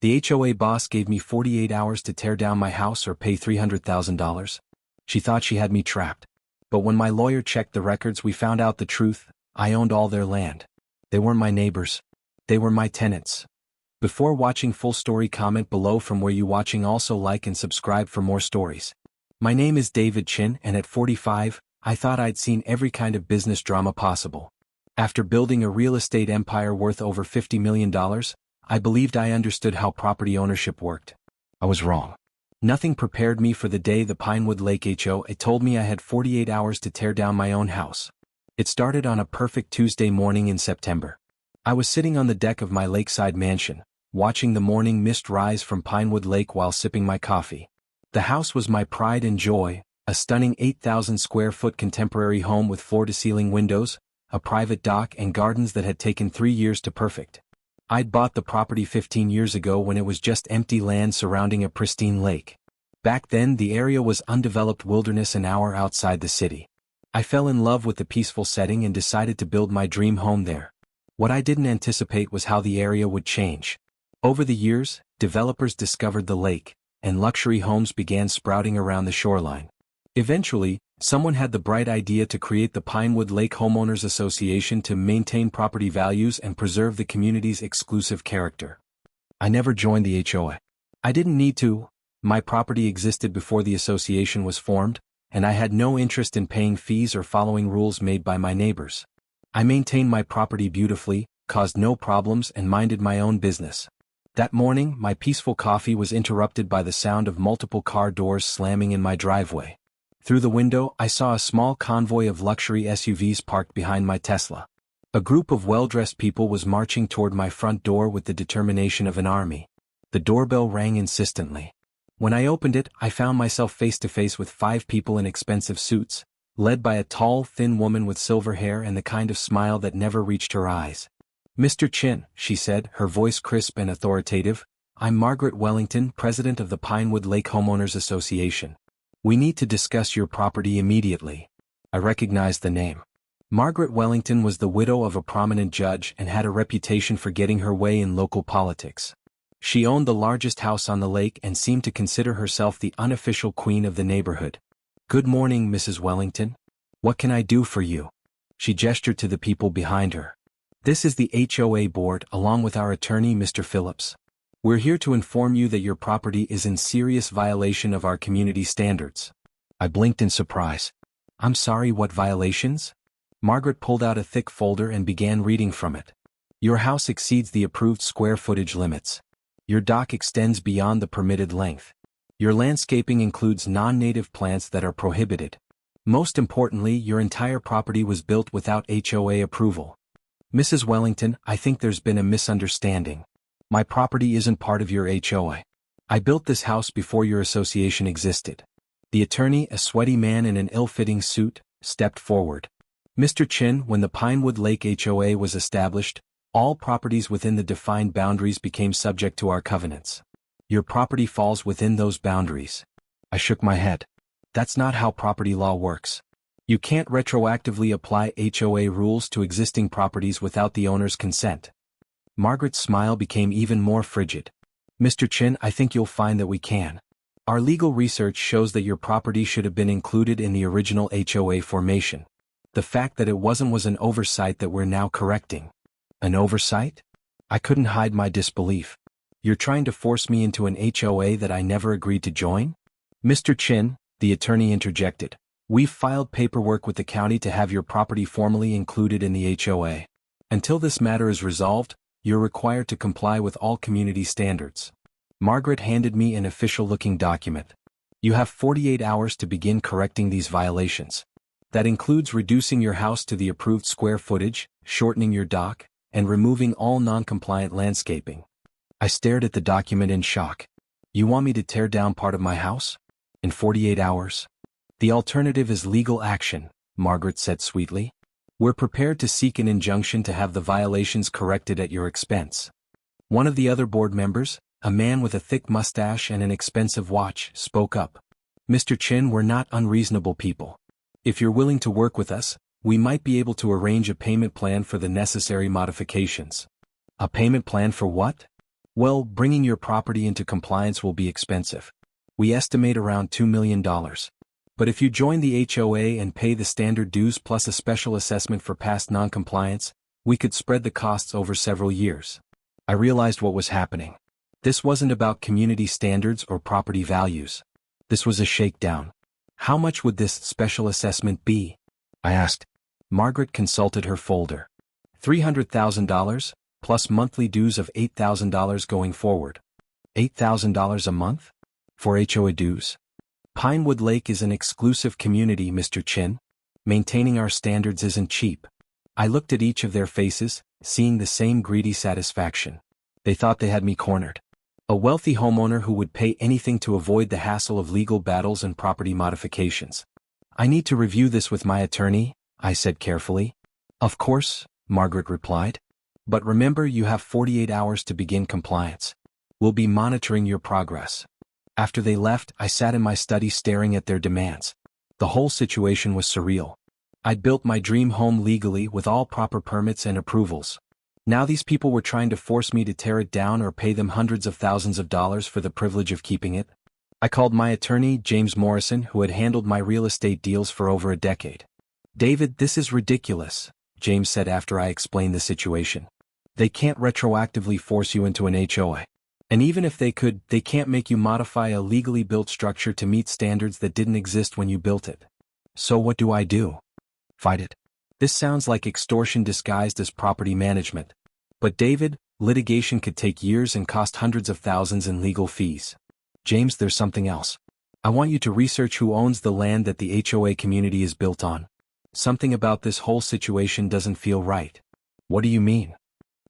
The HOA boss gave me 48 hours to tear down my house or pay $300,000. She thought she had me trapped. But when my lawyer checked the records, we found out the truth. I owned all their land. They weren't my neighbors. They were my tenants. Before watching full story, comment below from where you watching. Also like and subscribe for more stories. My name is David Chin, and at 45, I thought I'd seen every kind of business drama possible. After building a real estate empire worth over $50 million, I believed I understood how property ownership worked. I was wrong. Nothing prepared me for the day the Pinewood Lake HOA told me I had 48 hours to tear down my own house. It started on a perfect Tuesday morning in September. I was sitting on the deck of my Lakeside mansion, watching the morning mist rise from Pinewood Lake while sipping my coffee. The house was my pride and joy, a stunning 8,000 square foot contemporary home with floor-to-ceiling windows, a private dock and gardens that had taken 3 years to perfect. I'd bought the property 15 years ago when it was just empty land surrounding a pristine lake. Back then the area was undeveloped wilderness an hour outside the city. I fell in love with the peaceful setting and decided to build my dream home there. What I didn't anticipate was how the area would change. Over the years, developers discovered the lake, and luxury homes began sprouting around the shoreline. Eventually, someone had the bright idea to create the Pinewood Lake Homeowners Association to maintain property values and preserve the community's exclusive character. I never joined the HOA. I didn't need to. My property existed before the association was formed, and I had no interest in paying fees or following rules made by my neighbors. I maintained my property beautifully, caused no problems, and minded my own business. That morning, my peaceful coffee was interrupted by the sound of multiple car doors slamming in my driveway. Through the window, I saw a small convoy of luxury SUVs parked behind my Tesla. A group of well-dressed people was marching toward my front door with the determination of an army. The doorbell rang insistently. When I opened it, I found myself face-to-face with 5 people in expensive suits, led by a tall, thin woman with silver hair and the kind of smile that never reached her eyes. "Mr. Chin," she said, her voice crisp and authoritative, "I'm Margaret Wellington, president of the Pinewood Lake Homeowners Association. We need to discuss your property immediately." I recognized the name. Margaret Wellington was the widow of a prominent judge and had a reputation for getting her way in local politics. She owned the largest house on the lake and seemed to consider herself the unofficial queen of the neighborhood. "Good morning, Mrs. Wellington. What can I do for you?" She gestured to the people behind her. "This is the HOA board, along with our attorney, Mr. Phillips. We're here to inform you that your property is in serious violation of our community standards." I blinked in surprise. "I'm sorry, what violations?" Margaret pulled out a thick folder and began reading from it. "Your house exceeds the approved square footage limits. Your dock extends beyond the permitted length. Your landscaping includes non-native plants that are prohibited. Most importantly, your entire property was built without HOA approval. Mrs. Wellington, I think there's been a misunderstanding. My property isn't part of your HOA. I built this house before your association existed." The attorney, a sweaty man in an ill-fitting suit, stepped forward. "Mr. Chin, when the Pinewood Lake HOA was established, all properties within the defined boundaries became subject to our covenants. Your property falls within those boundaries." I shook my head. "That's not how property law works. You can't retroactively apply HOA rules to existing properties without the owner's consent." Margaret's smile became even more frigid. "Mr. Chin, I think you'll find that we can. Our legal research shows that your property should have been included in the original HOA formation. The fact that it wasn't was an oversight that we're now correcting." "An oversight?" I couldn't hide my disbelief. "You're trying to force me into an HOA that I never agreed to join?" "Mr. Chin," the attorney interjected, "we've filed paperwork with the county to have your property formally included in the HOA. Until this matter is resolved, you're required to comply with all community standards." Margaret handed me an official-looking document. "You have 48 hours to begin correcting these violations. That includes reducing your house to the approved square footage, shortening your dock, and removing all non-compliant landscaping." I stared at the document in shock. "You want me to tear down part of my house? In 48 hours? The alternative is legal action," Margaret said sweetly. "We're prepared to seek an injunction to have the violations corrected at your expense." One of the other board members, a man with a thick mustache and an expensive watch, spoke up. "Mr. Chin, we're not unreasonable people. If you're willing to work with us, we might be able to arrange a payment plan for the necessary modifications." "A payment plan for what?" Well, bringing your property into compliance will be expensive. We estimate around $2 million. But if you join the HOA and pay the standard dues plus a special assessment for past non-compliance, we could spread the costs over several years. I realized what was happening. This wasn't about community standards or property values. This was a shakedown. How much would this special assessment be? I asked. Margaret consulted her folder. $300,000, plus monthly dues of $8,000 going forward. $8,000 a month? For HOA dues? Pinewood Lake is an exclusive community, Mr. Chin. Maintaining our standards isn't cheap. I looked at each of their faces, seeing the same greedy satisfaction. They thought they had me cornered. A wealthy homeowner who would pay anything to avoid the hassle of legal battles and property modifications. I need to review this with my attorney, I said carefully. Of course, Margaret replied. But remember, you have 48 hours to begin compliance. We'll be monitoring your progress. After they left, I sat in my study staring at their demands. The whole situation was surreal. I'd built my dream home legally with all proper permits and approvals. Now these people were trying to force me to tear it down or pay them hundreds of thousands of dollars for the privilege of keeping it. I called my attorney, James Morrison, who had handled my real estate deals for over a decade. David, this is ridiculous, James said after I explained the situation. They can't retroactively force you into an HOA. And even if they could, they can't make you modify a legally built structure to meet standards that didn't exist when you built it. So what do I do? Fight it. This sounds like extortion disguised as property management. But David, litigation could take years and cost hundreds of thousands in legal fees. James, there's something else. I want you to research who owns the land that the HOA community is built on. Something about this whole situation doesn't feel right. What do you mean?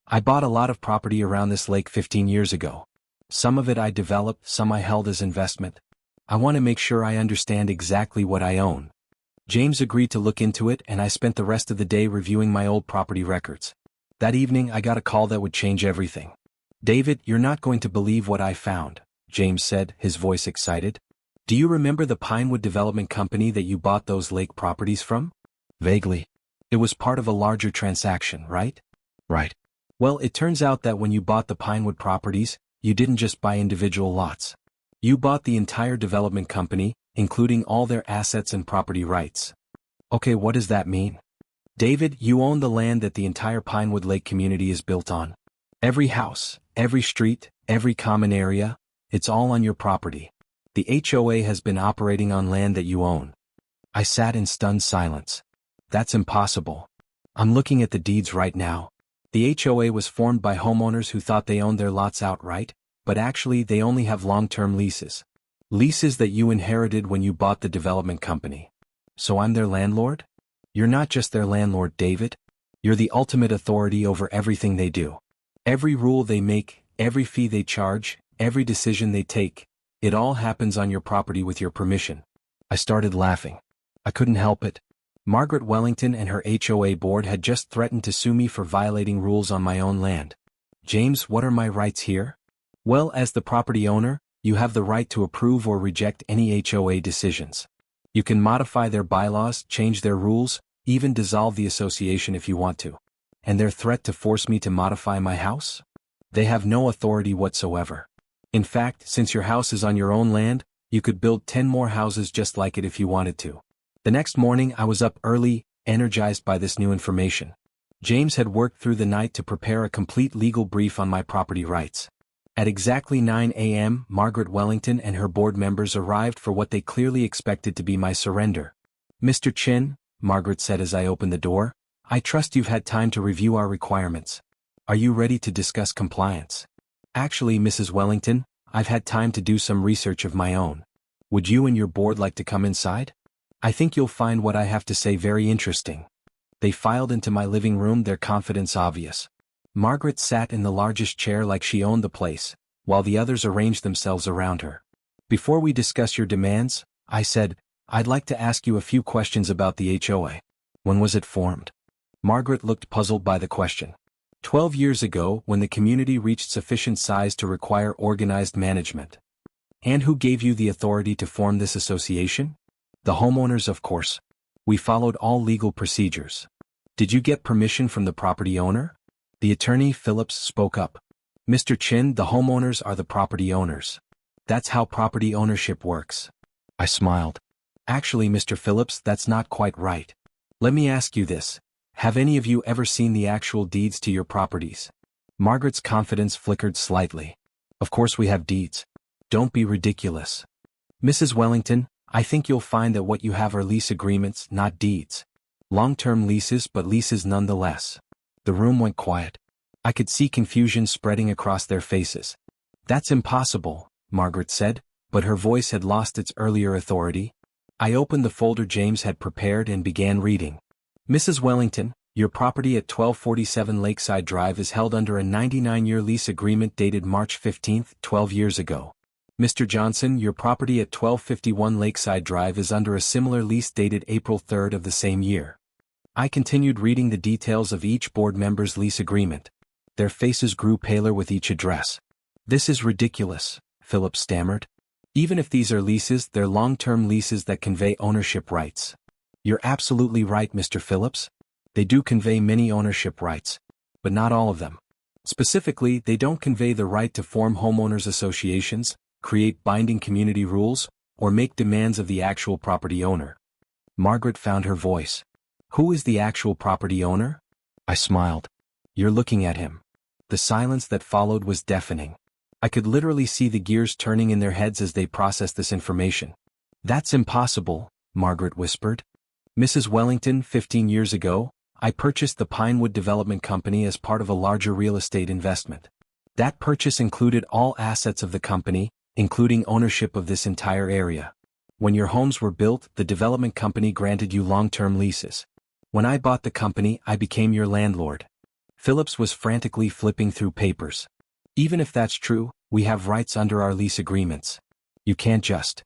I bought a lot of property around this lake 15 years ago. Some of it I developed, some I held as investment. I want to make sure I understand exactly what I own. James agreed to look into it, and I spent the rest of the day reviewing my old property records. That evening I got a call that would change everything. David, you're not going to believe what I found, James said, his voice excited. Do you remember the Pinewood Development Company that you bought those lake properties from? Vaguely. It was part of a larger transaction, right? Right. Well, it turns out that when you bought the Pinewood properties, you didn't just buy individual lots. You bought the entire development company, including all their assets and property rights. Okay, what does that mean? David, you own the land that the entire Pinewood Lake community is built on. Every house, every street, every common area, it's all on your property. The HOA has been operating on land that you own. I sat in stunned silence. That's impossible. I'm looking at the deeds right now. The HOA was formed by homeowners who thought they owned their lots outright, but actually they only have long-term leases. Leases that you inherited when you bought the development company. So I'm their landlord? You're not just their landlord, David. You're the ultimate authority over everything they do. Every rule they make, every fee they charge, every decision they take, it all happens on your property with your permission. I started laughing. I couldn't help it. Margaret Wellington and her HOA board had just threatened to sue me for violating rules on my own land. James, what are my rights here? Well, as the property owner, you have the right to approve or reject any HOA decisions. You can modify their bylaws, change their rules, even dissolve the association if you want to. And their threat to force me to modify my house? They have no authority whatsoever. In fact, since your house is on your own land, you could build 10 more houses just like it if you wanted to. The next morning I was up early, energized by this new information. James had worked through the night to prepare a complete legal brief on my property rights. At exactly 9 a.m., Margaret Wellington and her board members arrived for what they clearly expected to be my surrender. Mr. Chin, Margaret said as I opened the door, I trust you've had time to review our requirements. Are you ready to discuss compliance? Actually, Mrs. Wellington, I've had time to do some research of my own. Would you and your board like to come inside? I think you'll find what I have to say very interesting. They filed into my living room, their confidence obvious. Margaret sat in the largest chair like she owned the place, while the others arranged themselves around her. Before we discuss your demands, I said, I'd like to ask you a few questions about the HOA. When was it formed? Margaret looked puzzled by the question. 12 years ago, when the community reached sufficient size to require organized management. And who gave you the authority to form this association? The homeowners, of course. We followed all legal procedures. Did you get permission from the property owner? The attorney, Phillips, spoke up. Mr. Chin, the homeowners are the property owners. That's how property ownership works. I smiled. Actually, Mr. Phillips, that's not quite right. Let me ask you this. Have any of you ever seen the actual deeds to your properties? Margaret's confidence flickered slightly. Of course we have deeds. Don't be ridiculous. Mrs. Wellington, I think you'll find that what you have are lease agreements, not deeds. Long-term leases, but leases nonetheless. The room went quiet. I could see confusion spreading across their faces. That's impossible, Margaret said, but her voice had lost its earlier authority. I opened the folder James had prepared and began reading. Mrs. Wellington, your property at 1247 Lakeside Drive is held under a 99-year lease agreement dated March 15, 12 years ago. Mr. Johnson, your property at 1251 Lakeside Drive is under a similar lease dated April 3 of the same year. I continued reading the details of each board member's lease agreement. Their faces grew paler with each address. This is ridiculous, Philip stammered. Even if these are leases, they're long-term leases that convey ownership rights. You're absolutely right, Mr. Phillips. They do convey many ownership rights, but not all of them. Specifically, they don't convey the right to form homeowners associations, create binding community rules, or make demands of the actual property owner. Margaret found her voice. Who is the actual property owner? I smiled. You're looking at him. The silence that followed was deafening. I could literally see the gears turning in their heads as they processed this information. That's impossible, Margaret whispered. Mrs. Wellington, 15 years ago, I purchased the Pinewood Development Company as part of a larger real estate investment. That purchase included all assets of the company, including ownership of this entire area. When your homes were built, the development company granted you long-term leases. When I bought the company, I became your landlord. Phillips was frantically flipping through papers. Even if that's true, we have rights under our lease agreements. You can't just.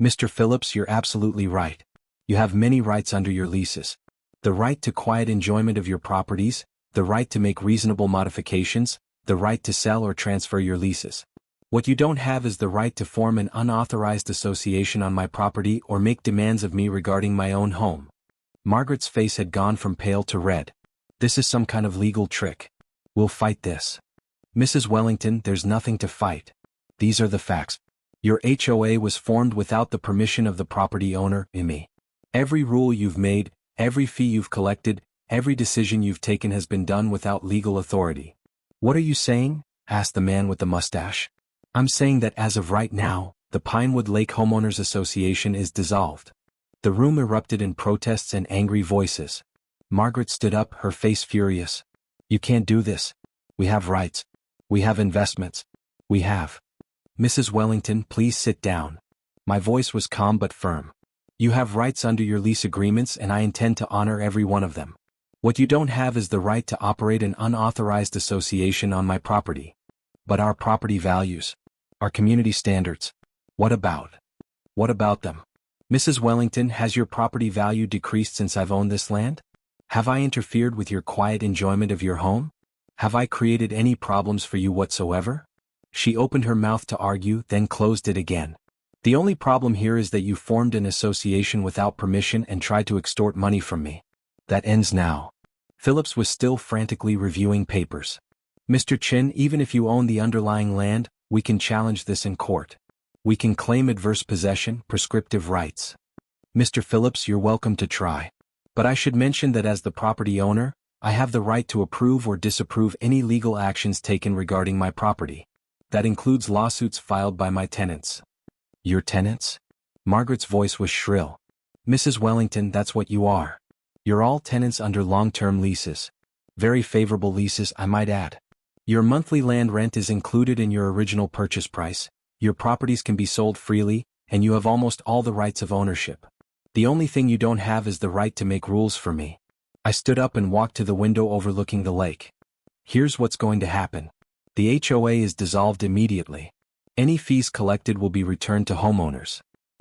Mr. Phillips, you're absolutely right. You have many rights under your leases. The right to quiet enjoyment of your properties, the right to make reasonable modifications, the right to sell or transfer your leases. What you don't have is the right to form an unauthorized association on my property or make demands of me regarding my own home. Margaret's face had gone from pale to red. This is some kind of legal trick. We'll fight this. Mrs. Wellington, there's nothing to fight. These are the facts. Your HOA was formed without the permission of the property owner, me. Every rule you've made, every fee you've collected, every decision you've taken has been done without legal authority. What are you saying? Asked the man with the mustache. I'm saying that as of right now, the Pinewood Lake Homeowners Association is dissolved. The room erupted in protests and angry voices. Margaret stood up, her face furious. You can't do this. We have rights. We have investments. We have. Mrs. Wellington, please sit down. My voice was calm but firm. You have rights under your lease agreements and I intend to honor every one of them. What you don't have is the right to operate an unauthorized association on my property. But our property values, our community standards, what about them? Mrs. Wellington, has your property value decreased since I've owned this land? Have I interfered with your quiet enjoyment of your home? Have I created any problems for you whatsoever? She opened her mouth to argue, then closed it again. The only problem here is that you formed an association without permission and tried to extort money from me. That ends now. Phillips was still frantically reviewing papers. Mr. Chin, even if you own the underlying land, we can challenge this in court. We can claim adverse possession, prescriptive rights. Mr. Phillips, you're welcome to try. But I should mention that as the property owner, I have the right to approve or disapprove any legal actions taken regarding my property. That includes lawsuits filed by my tenants. Your tenants? Margaret's voice was shrill. Mrs. Wellington, that's what you are. You're all tenants under long-term leases. Very favorable leases, I might add. Your monthly land rent is included in your original purchase price, your properties can be sold freely, and you have almost all the rights of ownership. The only thing you don't have is the right to make rules for me. I stood up and walked to the window overlooking the lake. Here's what's going to happen. The HOA is dissolved immediately. Any fees collected will be returned to homeowners.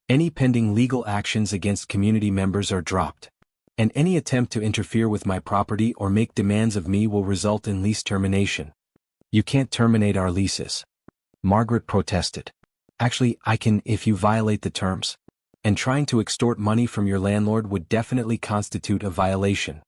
Any pending legal actions against community members are dropped. And any attempt to interfere with my property or make demands of me will result in lease termination. You can't terminate our leases. Margaret protested. Actually, I can if you violate the terms. And trying to extort money from your landlord would definitely constitute a violation.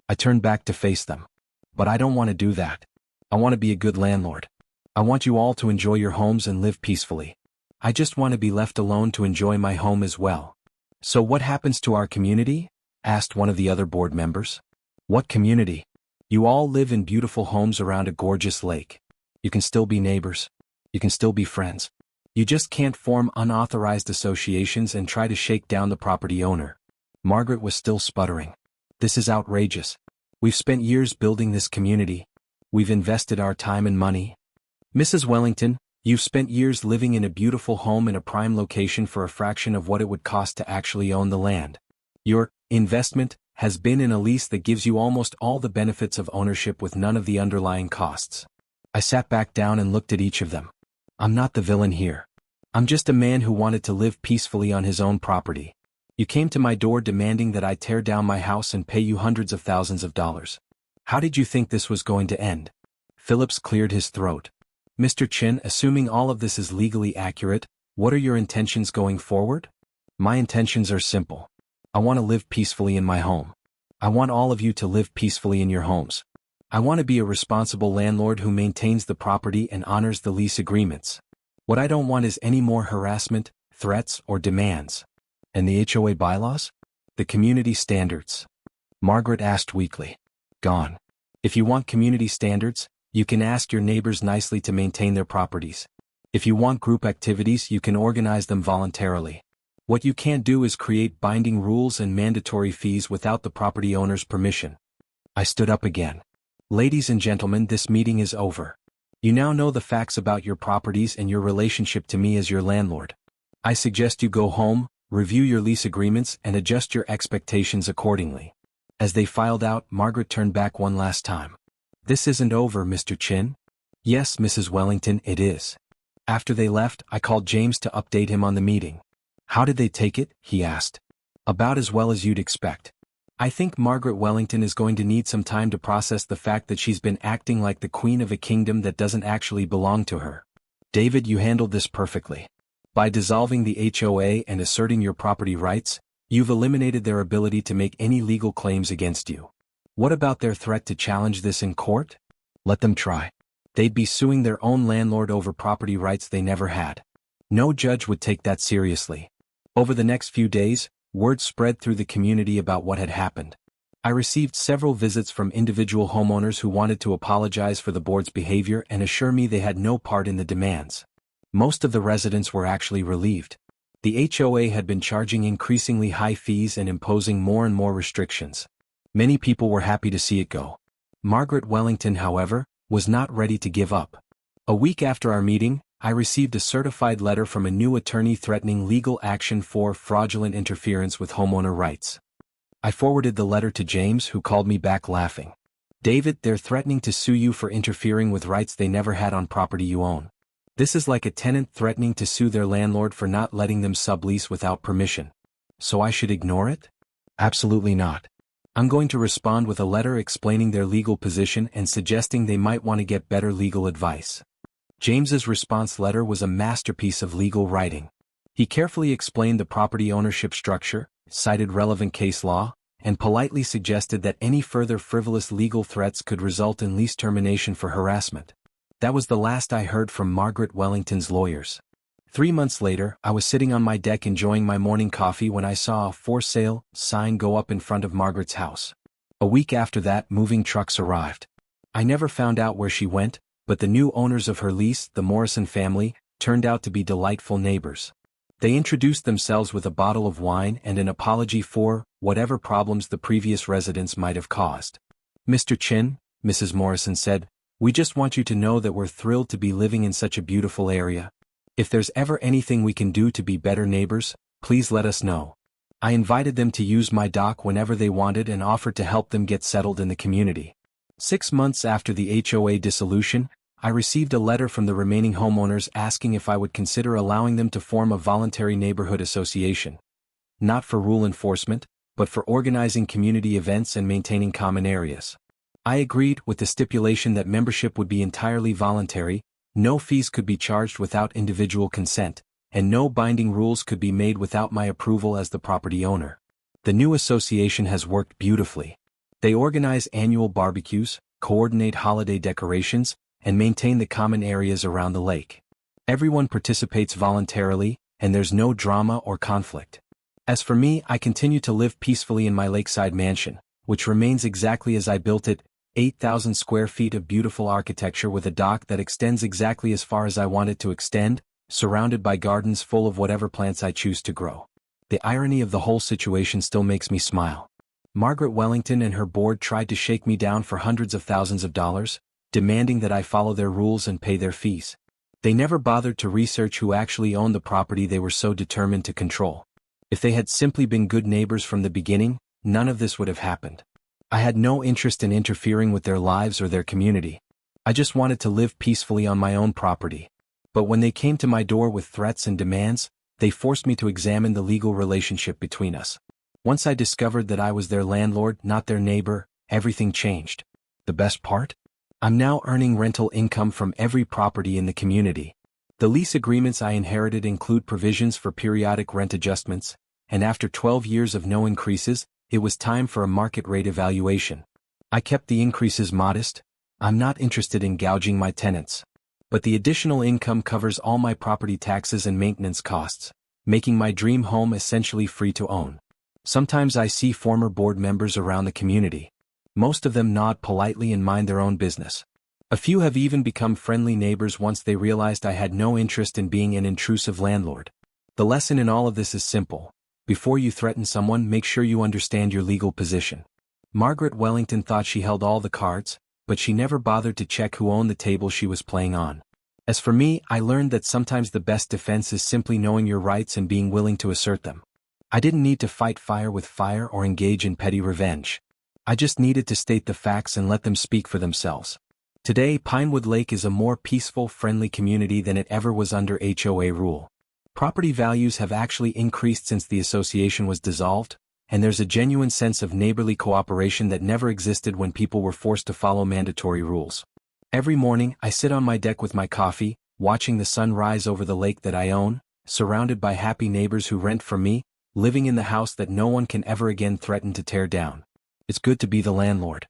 I turned back to face them. But I don't want to do that. I want to be a good landlord. I want you all to enjoy your homes and live peacefully. I just want to be left alone to enjoy my home as well. So what happens to our community? Asked one of the other board members. What community? You all live in beautiful homes around a gorgeous lake. You can still be neighbors. You can still be friends. You just can't form unauthorized associations and try to shake down the property owner. Margaret was still sputtering. This is outrageous. We've spent years building this community. We've invested our time and money. Mrs. Wellington, you've spent years living in a beautiful home in a prime location for a fraction of what it would cost to actually own the land. Your investment has been in a lease that gives you almost all the benefits of ownership with none of the underlying costs. I sat back down and looked at each of them. I'm not the villain here. I'm just a man who wanted to live peacefully on his own property. You came to my door demanding that I tear down my house and pay you hundreds of thousands of dollars. How did you think this was going to end? Phillips cleared his throat. Mr. Chin, assuming all of this is legally accurate, what are your intentions going forward? My intentions are simple. I want to live peacefully in my home. I want all of you to live peacefully in your homes. I want to be a responsible landlord who maintains the property and honors the lease agreements. What I don't want is any more harassment, threats, or demands. And the HOA bylaws? The community standards? Margaret asked weakly. Gone. If you want community standards, you can ask your neighbors nicely to maintain their properties. If you want group activities, you can organize them voluntarily. What you can't do is create binding rules and mandatory fees without the property owner's permission. I stood up again. Ladies and gentlemen, this meeting is over. You now know the facts about your properties and your relationship to me as your landlord. I suggest you go home, review your lease agreements, and adjust your expectations accordingly. As they filed out, Margaret turned back one last time. This isn't over, Mr. Chin. Yes, Mrs. Wellington, it is. After they left, I called James to update him on the meeting. How did they take it? He asked. About as well as you'd expect. I think Margaret Wellington is going to need some time to process the fact that she's been acting like the queen of a kingdom that doesn't actually belong to her. David, you handled this perfectly. By dissolving the HOA and asserting your property rights, you've eliminated their ability to make any legal claims against you. What about their threat to challenge this in court? Let them try. They'd be suing their own landlord over property rights they never had. No judge would take that seriously. Over the next few days, word spread through the community about what had happened. I received several visits from individual homeowners who wanted to apologize for the board's behavior and assure me they had no part in the demands. Most of the residents were actually relieved. The HOA had been charging increasingly high fees and imposing more and more restrictions. Many people were happy to see it go. Margaret Wellington, however, was not ready to give up. A week after our meeting, I received a certified letter from a new attorney threatening legal action for fraudulent interference with homeowner rights. I forwarded the letter to James, who called me back laughing. David, they're threatening to sue you for interfering with rights they never had on property you own. This is like a tenant threatening to sue their landlord for not letting them sublease without permission. So I should ignore it? Absolutely not. I'm going to respond with a letter explaining their legal position and suggesting they might want to get better legal advice. James's response letter was a masterpiece of legal writing. He carefully explained the property ownership structure, cited relevant case law, and politely suggested that any further frivolous legal threats could result in lease termination for harassment. That was the last I heard from Margaret Wellington's lawyers. 3 months later, I was sitting on my deck enjoying my morning coffee when I saw a for sale sign go up in front of Margaret's house. A week after that, moving trucks arrived. I never found out where she went, but the new owners of her lease, the Morrison family, turned out to be delightful neighbors. They introduced themselves with a bottle of wine and an apology for whatever problems the previous residents might have caused. Mr. Chin, Mrs. Morrison said, we just want you to know that we're thrilled to be living in such a beautiful area. If there's ever anything we can do to be better neighbors, please let us know. I invited them to use my dock whenever they wanted and offered to help them get settled in the community. 6 months after the HOA dissolution, I received a letter from the remaining homeowners asking if I would consider allowing them to form a voluntary neighborhood association. Not for rule enforcement, but for organizing community events and maintaining common areas. I agreed, with the stipulation that membership would be entirely voluntary, no fees could be charged without individual consent, and no binding rules could be made without my approval as the property owner. The new association has worked beautifully. They organize annual barbecues, coordinate holiday decorations, and maintain the common areas around the lake. Everyone participates voluntarily, and there's no drama or conflict. As for me, I continue to live peacefully in my lakeside mansion, which remains exactly as I built it, 8,000 square feet of beautiful architecture with a dock that extends exactly as far as I want it to extend, surrounded by gardens full of whatever plants I choose to grow. The irony of the whole situation still makes me smile. Margaret Wellington and her board tried to shake me down for hundreds of thousands of dollars, demanding that I follow their rules and pay their fees. They never bothered to research who actually owned the property they were so determined to control. If they had simply been good neighbors from the beginning, none of this would have happened. I had no interest in interfering with their lives or their community. I just wanted to live peacefully on my own property. But when they came to my door with threats and demands, they forced me to examine the legal relationship between us. Once I discovered that I was their landlord, not their neighbor, everything changed. The best part? I'm now earning rental income from every property in the community. The lease agreements I inherited include provisions for periodic rent adjustments, and after 12 years of no increases, it was time for a market rate evaluation. I kept the increases modest. I'm not interested in gouging my tenants. But the additional income covers all my property taxes and maintenance costs, making my dream home essentially free to own. Sometimes I see former board members around the community. Most of them nod politely and mind their own business. A few have even become friendly neighbors once they realized I had no interest in being an intrusive landlord. The lesson in all of this is simple. Before you threaten someone, make sure you understand your legal position. Margaret Wellington thought she held all the cards, but she never bothered to check who owned the table she was playing on. As for me, I learned that sometimes the best defense is simply knowing your rights and being willing to assert them. I didn't need to fight fire with fire or engage in petty revenge. I just needed to state the facts and let them speak for themselves. Today, Pinewood Lake is a more peaceful, friendly community than it ever was under HOA rule. Property values have actually increased since the association was dissolved, and there's a genuine sense of neighborly cooperation that never existed when people were forced to follow mandatory rules. Every morning, I sit on my deck with my coffee, watching the sun rise over the lake that I own, surrounded by happy neighbors who rent from me, living in the house that no one can ever again threaten to tear down. It's good to be the landlord.